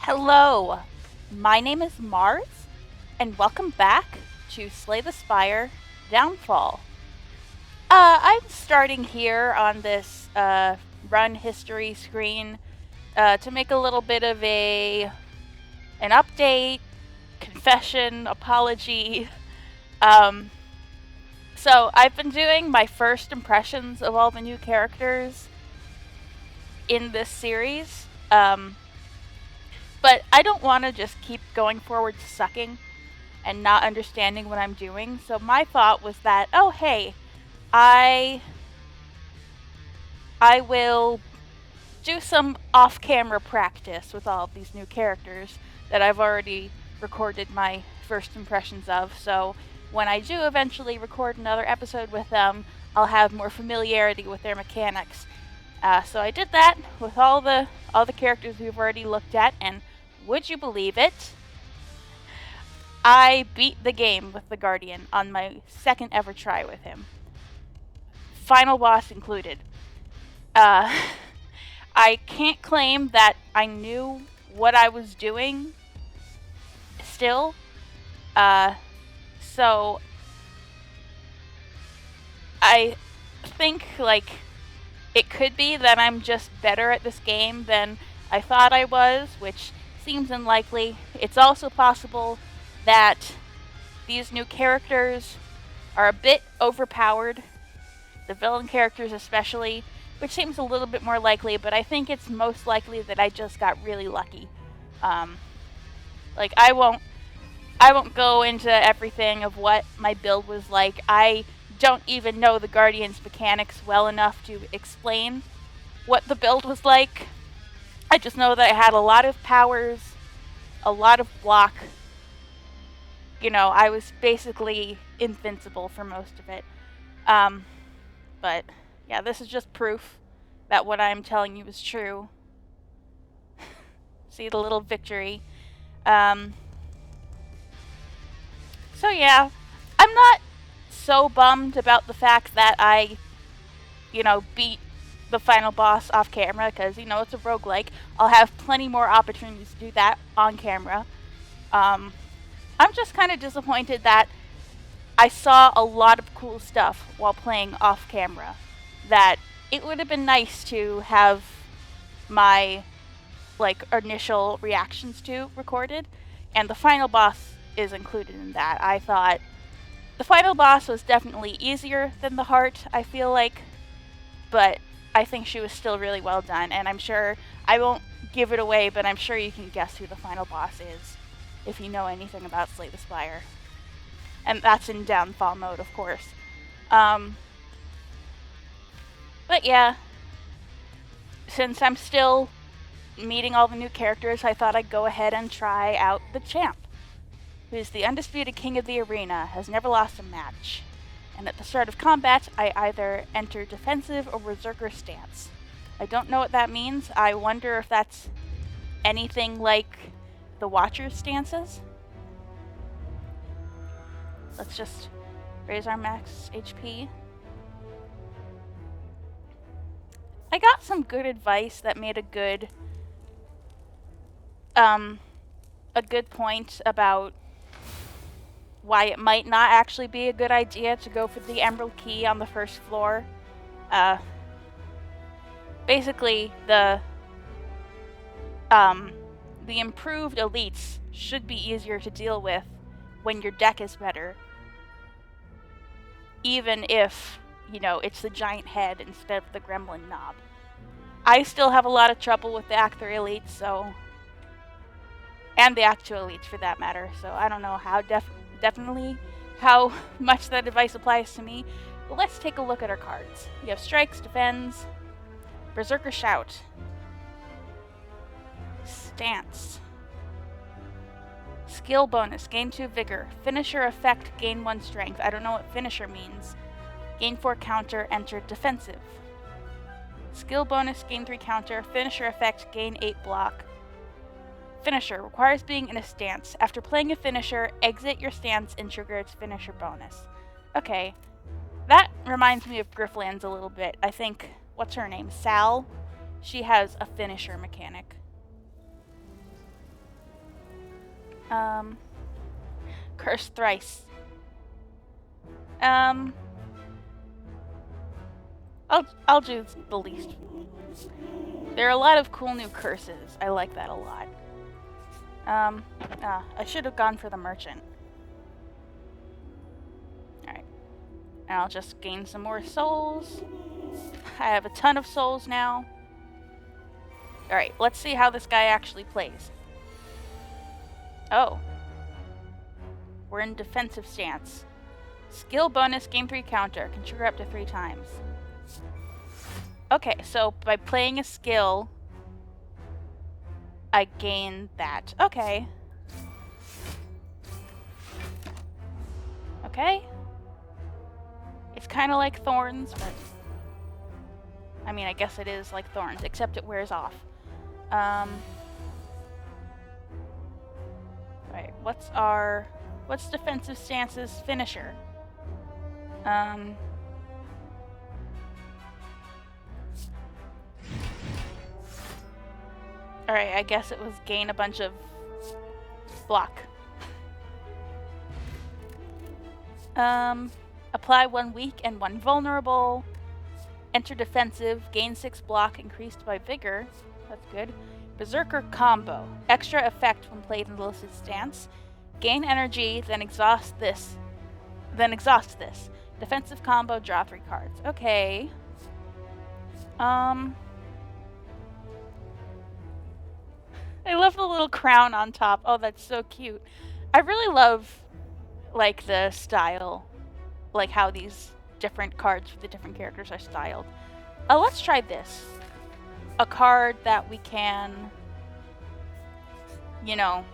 Hello, my name is Mars, and welcome back to Slay the Spire Downfall. I'm starting here on this run history screen to make a little bit of an update, confession, apology. Um, so I've been doing my first impressions of all the new characters in this series. But I don't want to just keep going forward sucking and not understanding what I'm doing. So my thought was that, oh hey, I I will do some off-camera practice with all of these new characters that I've already recorded my first impressions of. So when I do eventually record another episode with them, I'll have more familiarity with their mechanics. So I did that with all the characters we've already looked at, and would you believe it? I beat the game with the Guardian on my second ever try with him. Final boss included. I can't claim that I knew what I was doing still. So I think it could be that I'm just better at this game than I thought I was, which seems unlikely. It's also possible that these new characters are a bit overpowered, the villain characters especially, which seems a little bit more likely, but I think it's most likely that I just got really lucky. I won't go into everything of what my build was like. I don't even know the Guardian's mechanics well enough to explain what the build was like. I just know that I had a lot of powers, a lot of block. I was basically invincible for most of it. But yeah, this is just proof that what I'm telling you is true. See the little victory. So yeah, I'm not so bummed about the fact that I, beat the final boss off camera, because, it's a roguelike. I'll have plenty more opportunities to do that on camera. I'm just kind of disappointed that I saw a lot of cool stuff while playing off camera that it would have been nice to have my initial reactions to recorded, and the final boss is included in that. I thought the final boss was definitely easier than the heart, I feel like, but I think she was still really well done, and I'm sure I won't give it away, but I'm sure you can guess who the final boss is if you know anything about Slay the Spire. And that's in downfall mode, of course. But yeah, since I'm still meeting all the new characters, I thought I'd go ahead and try out the champ, who's the undisputed king of the arena, has never lost a match. And at the start of combat, I either enter defensive or berserker stance. I don't know what that means. I wonder if that's anything like the Watcher's stances. Let's just raise our max HP. I got some good advice that made a good point about why it might not actually be a good idea to go for the Emerald Key on the first floor. Basically, the improved elites should be easier to deal with when your deck is better, even if, it's the giant head instead of the gremlin knob. I still have a lot of trouble with the Act 3 elites, and the Act 2 elites for that matter, so I don't know how definitely how much that advice applies to me. But let's take a look at our cards. We have Strikes, Defends, Berserker Shout, Stance, Skill bonus, gain 2 vigor. Finisher effect, gain 1 strength. I don't know what finisher means. Gain 4 counter, enter defensive. Skill bonus, gain 3 counter. Finisher effect, gain 8 block. Finisher requires being in a stance. After playing a finisher, exit your stance and trigger its finisher bonus. Okay, that reminds me of Grifflands a little bit. I think, what's her name? Sal? She has a finisher mechanic. Curse thrice. I'll do the least. There are a lot of cool new curses. I like that a lot. I should have gone for the merchant. Alright. And I'll just gain some more souls. I have a ton of souls now. Alright, let's see how this guy actually plays. Oh. We're in defensive stance. Skill bonus, gain 3 counter. Can trigger up to 3 times. Okay, so by playing a skill, I gain that. Okay. Okay. It's kind of like Thorns, but... I mean, I guess it is like Thorns, except it wears off. Right, what's defensive stance's finisher? Alright, I guess it was gain a bunch of block. Apply 1 weak and 1 vulnerable. Enter defensive, gain 6 block, increased by vigor. That's good. Berserker combo. Extra effect when played in the listed stance. Gain energy, then exhaust this. Defensive combo, draw 3 cards. Okay. I love the little crown on top. Oh, that's so cute. I really love, like, the style. Like, how these different cards for the different characters are styled. Let's try this. A card that we can, you know,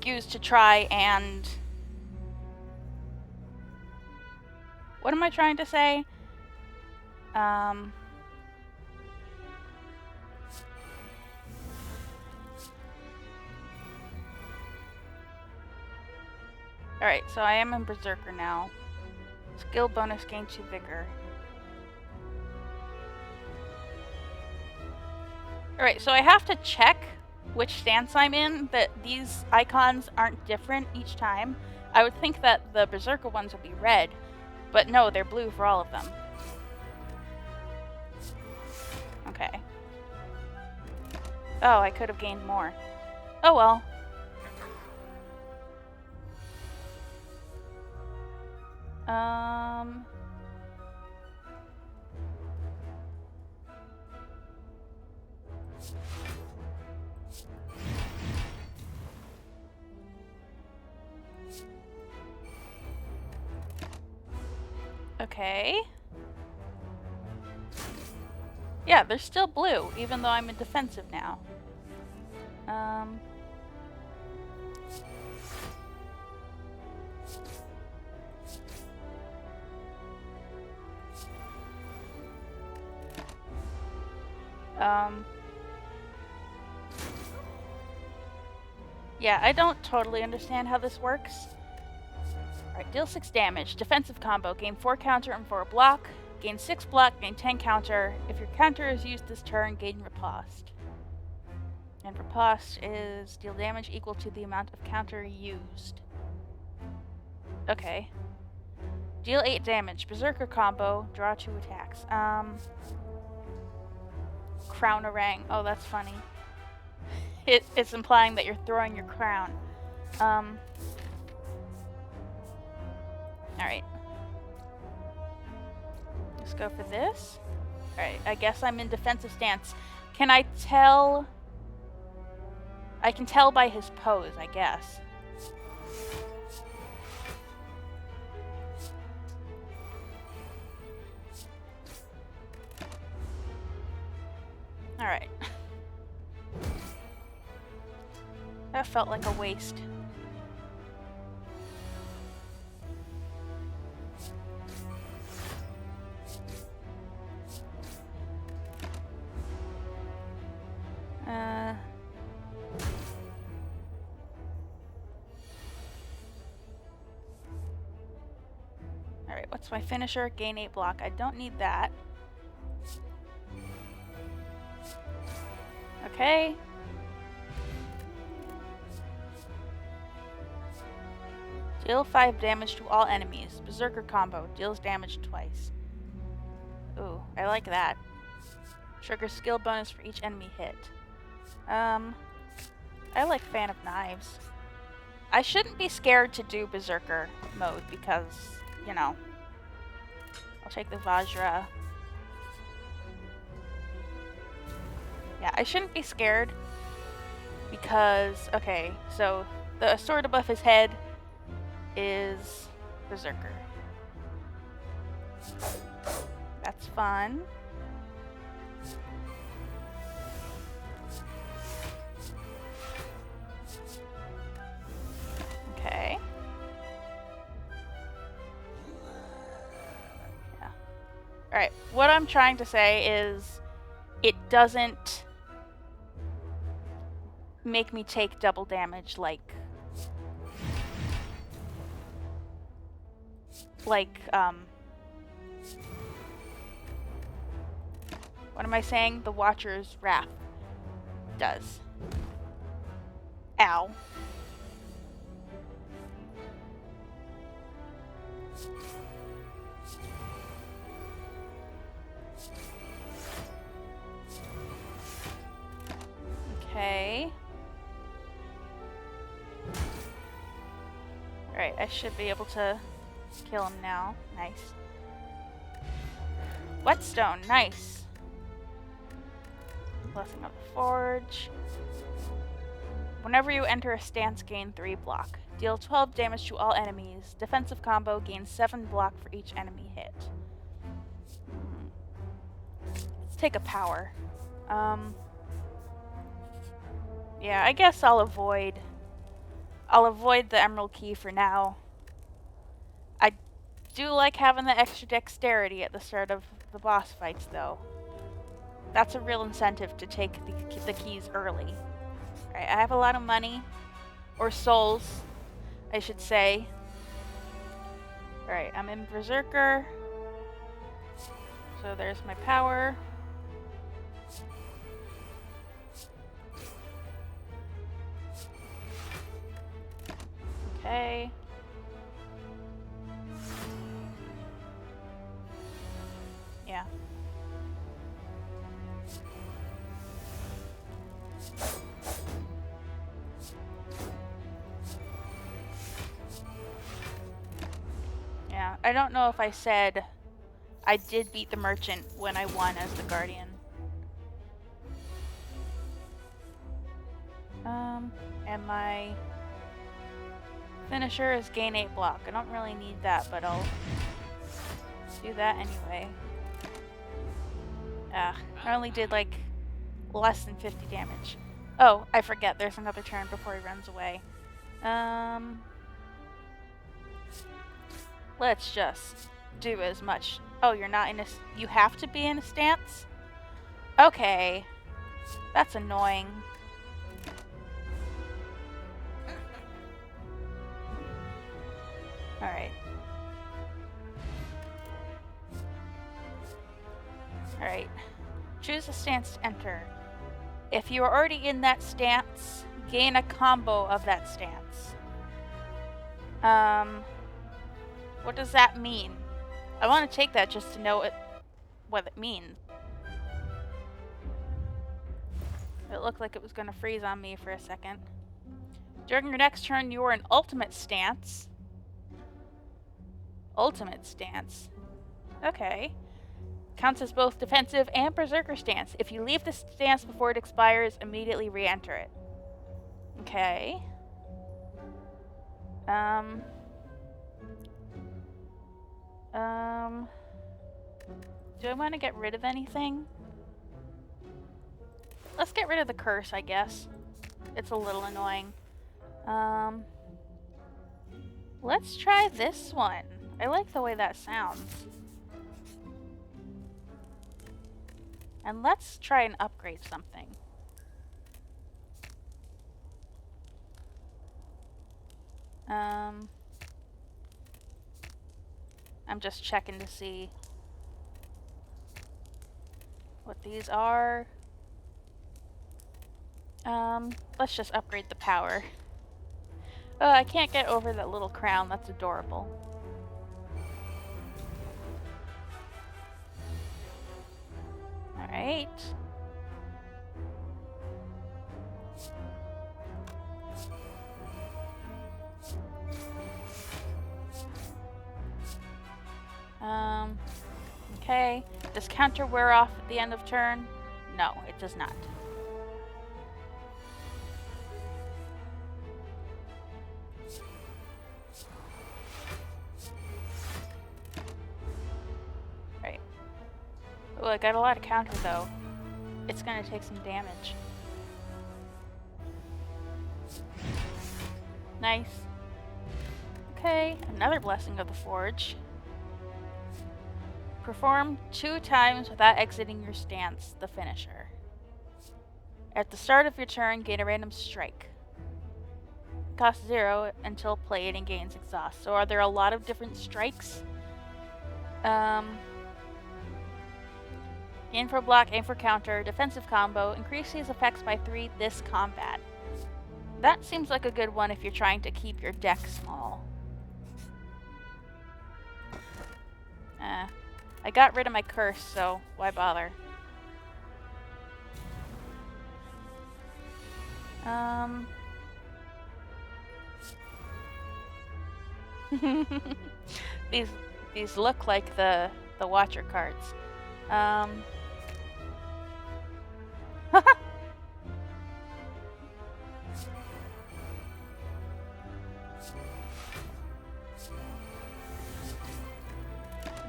use to try and... What am I trying to say? Alright, so I am in Berserker now. Skill bonus, gain 2 vigor. Alright, so I have to check which stance I'm in, that these icons aren't different each time. I would think that the Berserker ones would be red, but no, they're blue for all of them. Okay. Oh, I could have gained more. Oh well. Okay. Yeah, they're still blue, even though I'm in defensive now. Yeah, I don't totally understand how this works. Alright, deal 6 damage. Defensive combo. Gain 4 counter and 4 block. Gain 6 block, gain 10 counter. If your counter is used this turn, gain riposte. And riposte is deal damage equal to the amount of counter used. Okay. Deal 8 damage. Berserker combo. Draw 2 attacks. Crown orang. Oh, that's funny. It's implying that you're throwing your crown. Alright. Let's go for this. Alright, I guess I'm in defensive stance. Can I tell... I can tell by his pose, I guess. Alright. That felt like a waste. Alright, what's my finisher? Gain 8 block. I don't need that. Okay. Deal 5 damage to all enemies. Berserker combo. Deals damage twice. Ooh, I like that. Trigger skill bonus for each enemy hit. I like Fan of Knives. I shouldn't be scared to do Berserker mode because, you know, I'll take the Vajra. Yeah, I shouldn't be scared because, okay, so the sword above his head is Berserker. That's fun. Okay. Yeah. Alright, what I'm trying to say is it doesn't make me take double damage like what am I saying? The Watcher's Wrath does. Ow. Okay. Alright, I should be able to kill him now. Nice. Whetstone, nice. Blessing of the Forge. Whenever you enter a stance, gain 3 block. Deal 12 damage to all enemies. Defensive combo, gains 7 block for each enemy hit. Let's take a power. Yeah, I guess I'll avoid the Emerald Key for now. I do like having the extra dexterity at the start of the boss fights, though. That's a real incentive to take the keys early. Alright, I have a lot of money. Or souls, I should say. Alright, I'm in Berserker. So there's my power. Okay. Yeah. Yeah, I don't know if I said I did beat the merchant when I won as the guardian. And my finisher is gain 8 block. I don't really need that, but I'll do that anyway. I only did like less than 50 damage. Oh, I forget, there's another turn before he runs away. Let's just do as much. Oh, you're not in a... You have to be in a stance? Okay. That's annoying. Alright. Alright. Choose a stance to enter. If you are already in that stance, gain a combo of that stance. What does that mean? I want to take that just to know what it means. It looked like it was going to freeze on me for a second. During your next turn, you are in ultimate stance. Ultimate stance. Okay. Counts as both defensive and berserker stance. If you leave the stance before it expires, immediately re-enter it. Okay. Do I want to get rid of anything? Let's get rid of the curse, I guess. It's a little annoying. Let's try this one. I like the way that sounds. And let's try and upgrade something. I'm just checking to see what these are. Let's just upgrade the power. Oh, I can't get over that little crown. That's adorable. Alright. Okay. Does counter wear off at the end of turn? No, it does not. Right. Oh, I got a lot of counter though. It's gonna take some damage. Nice. Okay, another Blessing of the Forge. Perform 2 times without exiting your stance, the finisher. At the start of your turn, gain a random strike. Cost 0 until played and gains exhaust. So are there a lot of different strikes? Aim for block, aim for counter, defensive combo, increase these effects by 3 this combat. That seems like a good one if you're trying to keep your deck small. I got rid of my curse, so why bother? These look like the Watcher cards.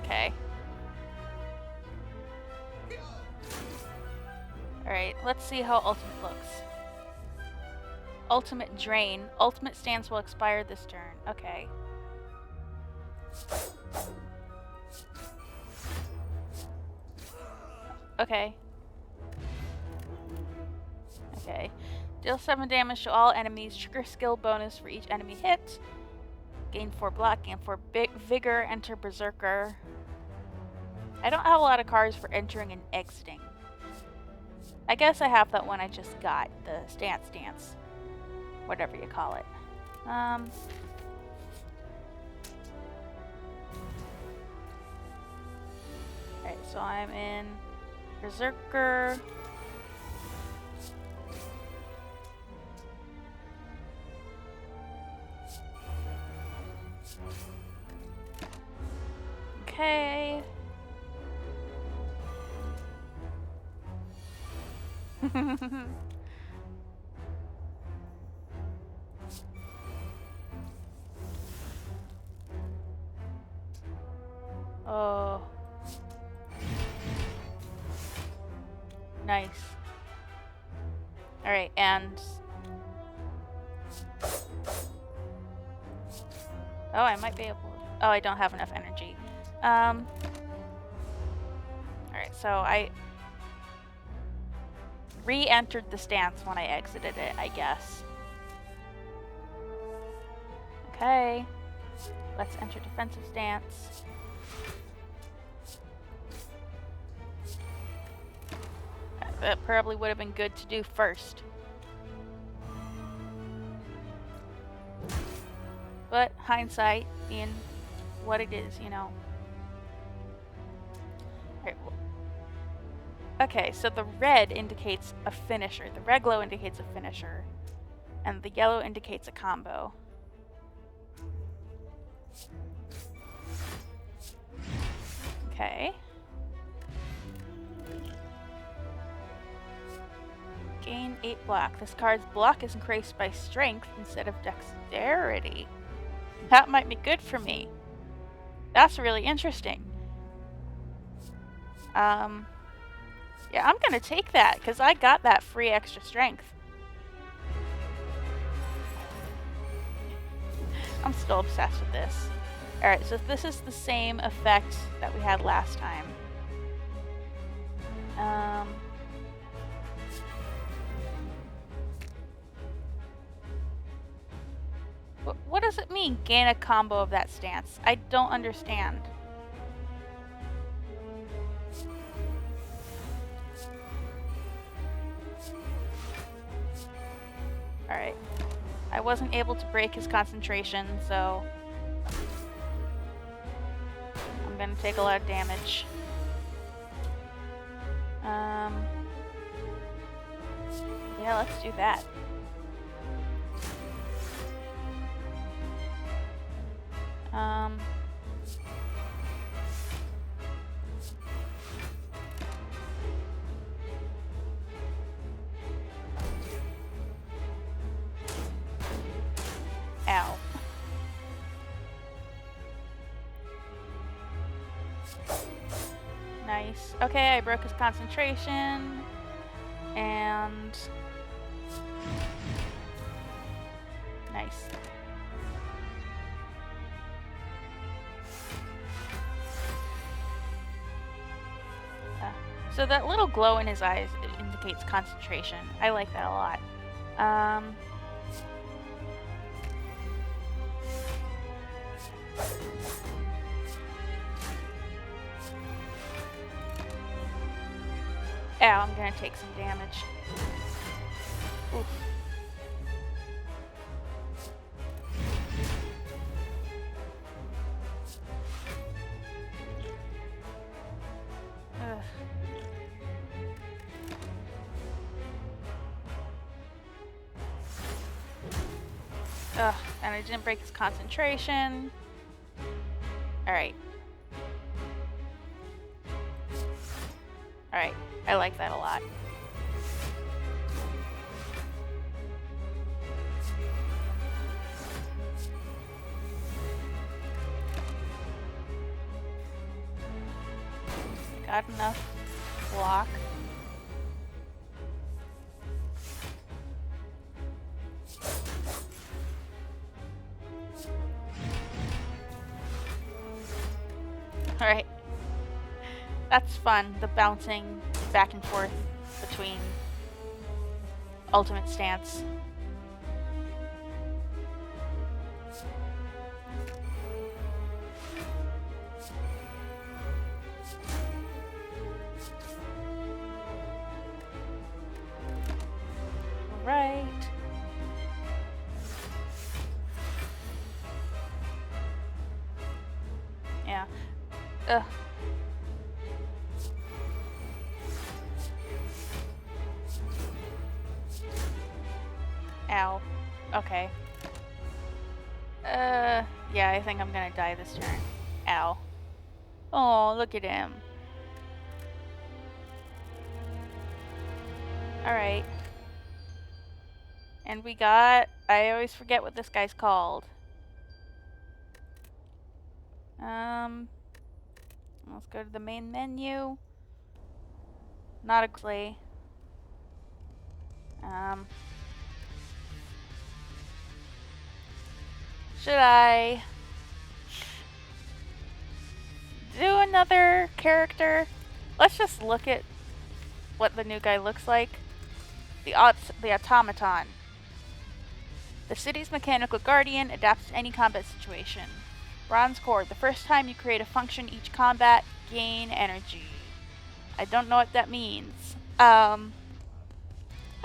Okay. Alright, let's see how Ultimate looks. Ultimate Drain. Ultimate stance will expire this turn. Okay. Okay. Okay. Deal 7 damage to all enemies. Trigger skill bonus for each enemy hit. Gain 4 block, gain 4 vigor, enter Berserker. I don't have a lot of cards for entering and exiting. I guess I have that one I just got, the stance. Whatever you call it. Alright, so I'm in Berserker. Okay. Oh. Nice. Alright, and... Oh, I might be able... Oh, I don't have enough energy. Alright, so I re-entered the stance when I exited it, I guess. Okay. Let's enter defensive stance. That probably would have been good to do first. But hindsight being what it is, you know. Alright, well, okay, so the red indicates a finisher. The red glow indicates a finisher. And the yellow indicates a combo. Okay. Gain 8 block. This card's block is increased by strength instead of dexterity. That might be good for me. That's really interesting. Yeah, I'm gonna take that because I got that free extra strength. I'm still obsessed with this. Alright, so this is the same effect that we had last time. What does it mean, gain a combo of that stance? I don't understand. Alright. I wasn't able to break his concentration, so I'm gonna take a lot of damage. Yeah, let's do that. Ow. Nice. Okay, I broke his concentration. And... nice. So that little glow in his eyes indicates concentration. I like that a lot. Ow, I'm gonna take some damage. Oof. Ugh. Ugh, and I didn't break his concentration. Alright. Alright, I like that a lot. Got enough block. Alright. That's fun, the bouncing back and forth between ultimate stance. Right. Yeah. Ugh. Ow. Okay. Yeah, I think I'm gonna die this turn. Ow. Oh, look at him. Alright. And we got... I always forget what this guy's called. Let's go to the main menu. Not a clay. Should I do another character? Let's just look at what the new guy looks like. The automaton. The city's mechanical guardian adapts to any combat situation. Bronze core. The first time you create a function each combat, gain energy. I don't know what that means.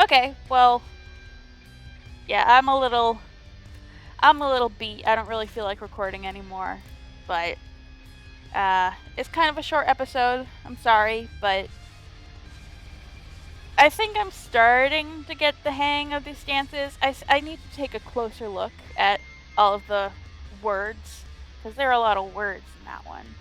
Okay, well, yeah, I'm a little beat. I don't really feel like recording anymore, but it's kind of a short episode. I'm sorry, but I think I'm starting to get the hang of these stances. I need to take a closer look at all of the words, because there are a lot of words in that one.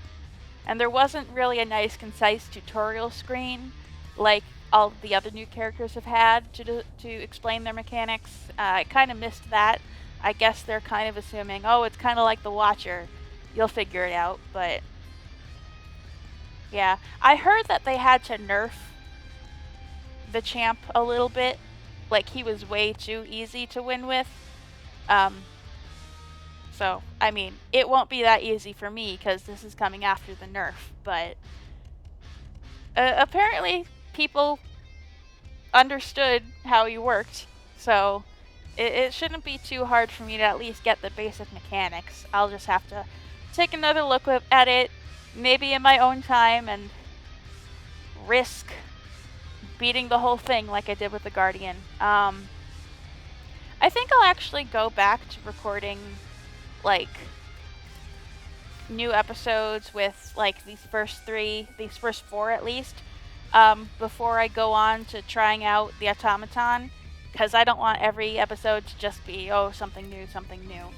And there wasn't really a nice, concise tutorial screen like all the other new characters have had to explain their mechanics. I kind of missed that. I guess they're kind of assuming, oh, it's kind of like the Watcher. You'll figure it out, but... yeah. I heard that they had to nerf the champ a little bit. Like, he was way too easy to win with. So, I mean, it won't be that easy for me, because this is coming after the nerf, but... apparently, people understood how he worked, so it shouldn't be too hard for me to at least get the basic mechanics. I'll just have to take another look at it, maybe in my own time, and risk beating the whole thing like I did with the Guardian. I think think I'll actually go back to recording, like, new episodes with, like, these first four at least, before I go on to trying out the automaton, because I don't want every episode to just be, oh, something new, something new.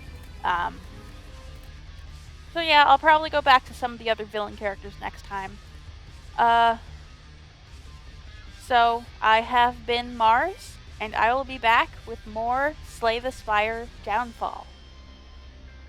So yeah, I'll probably go back to some of the other villain characters next time. So I have been Mars, and I will be back with more Slay the Spire Downfall.